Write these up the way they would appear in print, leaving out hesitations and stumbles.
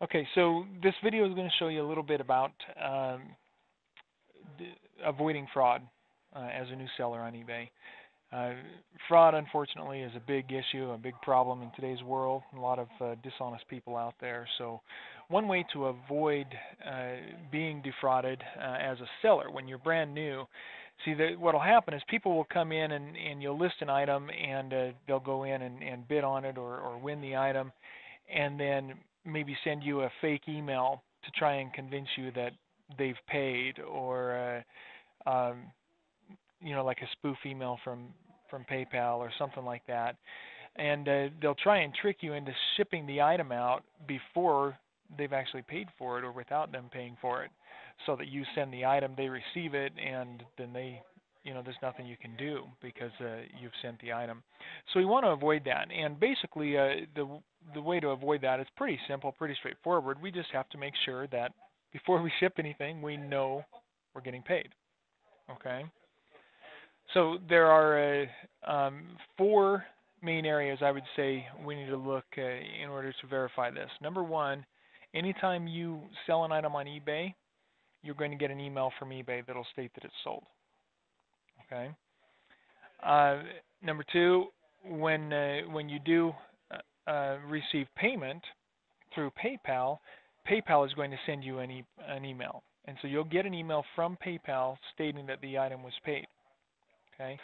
Okay, so this video is going to show you a little bit about avoiding fraud as a new seller on eBay. Fraud, unfortunately, is a big issue, a big problem in today's world. A lot of dishonest people out there. So one way to avoid being defrauded as a seller when you're brand new, see, what will happen is people will come in and you'll list an item and they'll go in and bid on it or win the item, and then maybe send you a fake email to try and convince you that they've paid, or like a spoof email from PayPal or something like that, and they'll try and trick you into shipping the item out before they've actually paid for it or without them paying for it, so that you send the item, they receive it, and then there's nothing you can do because you've sent the item. So we want to avoid that, and basically the way to avoid that is pretty simple, pretty straightforward. We just have to make sure that before we ship anything, we know we're getting paid. Okay? So there are 4 main areas I would say we need to look in order to verify this. Number one, anytime you sell an item on eBay, you're going to get an email from eBay that'll state that it's sold. Okay. Number two, when you do receive payment through PayPal, PayPal is going to send you an email, and so you'll get an email from PayPal stating that the item was paid. Okay.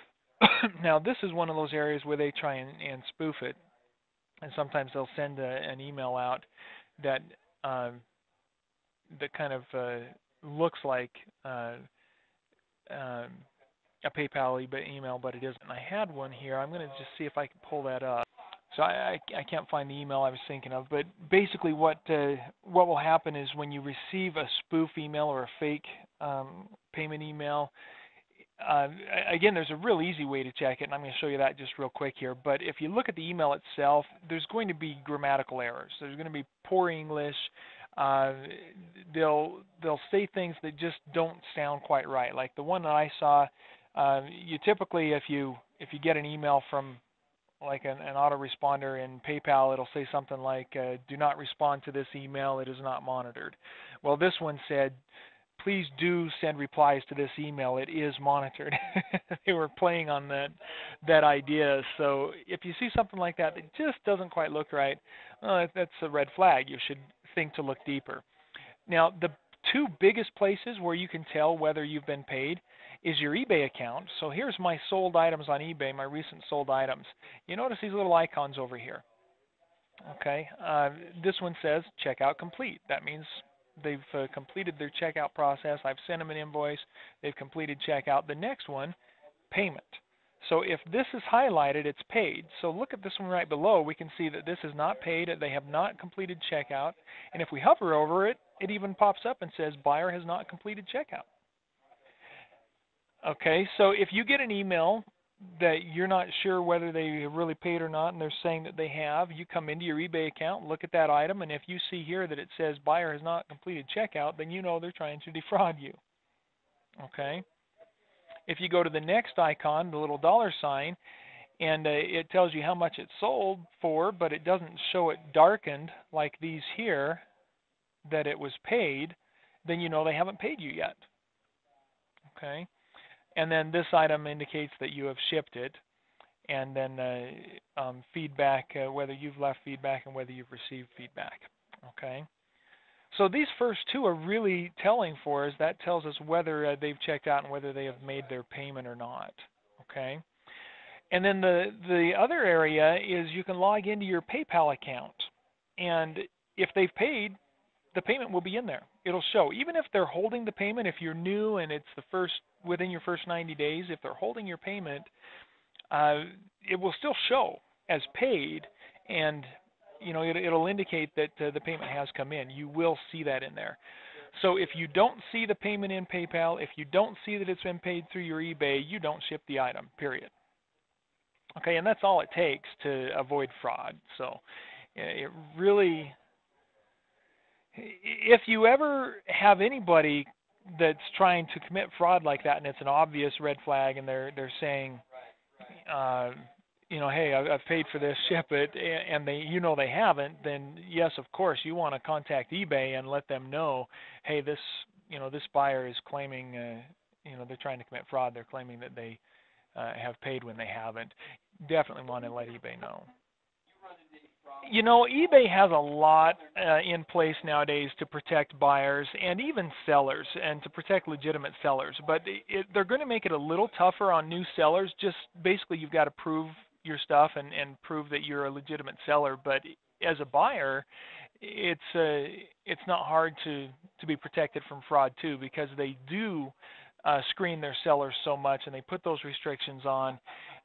Now this is one of those areas where they try and spoof it, and sometimes they'll send an email out that that kind of looks like a PayPal email, but it isn't. I had one here. I'm going to just see if I can pull that up. So I can't find the email I was thinking of, but basically what will happen is when you receive a spoof email or a fake payment email, again, there's a real easy way to check it, and I'm going to show you that just real quick here. But if you look at the email itself, there's going to be grammatical errors. There's going to be poor English. They'll say things that just don't sound quite right. Like the one that I saw, you typically, if you get an email from like an autoresponder in PayPal, it'll say something like, do not respond to this email, it is not monitored. Well, this one said, please do send replies to this email, it is monitored. They were playing on that idea. So if you see something like that that just doesn't quite look right, that's a red flag. You should think to look deeper. Now, the 2 biggest places where you can tell whether you've been paid is your eBay account. So here's my sold items on eBay, my recent sold items. You notice these little icons over here. Okay, this one says checkout complete. That means they've completed their checkout process. I've sent them an invoice. They've completed checkout. The next one, payment. So if this is highlighted, it's paid. So look at this one right below. We can see that this is not paid. They have not completed checkout. And if we hover over it, it even pops up and says buyer has not completed checkout. Okay, so if you get an email that you're not sure whether they really paid or not, and they're saying that they have, you come into your eBay account, look at that item, and if you see here that it says buyer has not completed checkout, then you know they're trying to defraud you. Okay? If you go to the next icon, the little $sign, and it tells you how much it sold for, but it doesn't show it darkened like these here, that it was paid, then you know they haven't paid you yet. Okay? And then this item indicates that you have shipped it, and then feedback, whether you've left feedback and whether you've received feedback. Okay? So these first 2 are really telling for us. That tells us whether they've checked out and whether they have made their payment or not. Okay? And then the other area is you can log into your PayPal account, and if they've paid, the payment will be in there. It'll show. Even if they're holding the payment, if you're new and it's within your first 90 days, if they're holding your payment, it will still show as paid, and it'll indicate that the payment has come in. You will see that in there. So if you don't see the payment in PayPal, if you don't see that it's been paid through your eBay, you don't ship the item, period. Okay, and that's all it takes to avoid fraud. So it really, if you ever have anybody that's trying to commit fraud like that, and it's an obvious red flag, and they're saying, hey, I've paid for this, ship it, and they, they haven't, then yes, of course, you want to contact eBay and let them know, hey, this buyer is claiming, they're trying to commit fraud. They're claiming that they have paid when they haven't. Definitely want to let eBay know. eBay has a lot in place nowadays to protect buyers and even sellers, and to protect legitimate sellers. But they're going to make it a little tougher on new sellers. Just basically, you've got to prove your stuff and prove that you're a legitimate seller. But as a buyer, it's not hard to be protected from fraud too, because they do screen their sellers so much, and they put those restrictions on.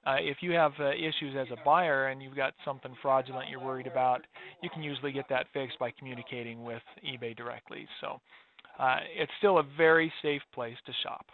If you have issues as a buyer and you've got something fraudulent you're worried about, you can usually get that fixed by communicating with eBay directly. So it's still a very safe place to shop.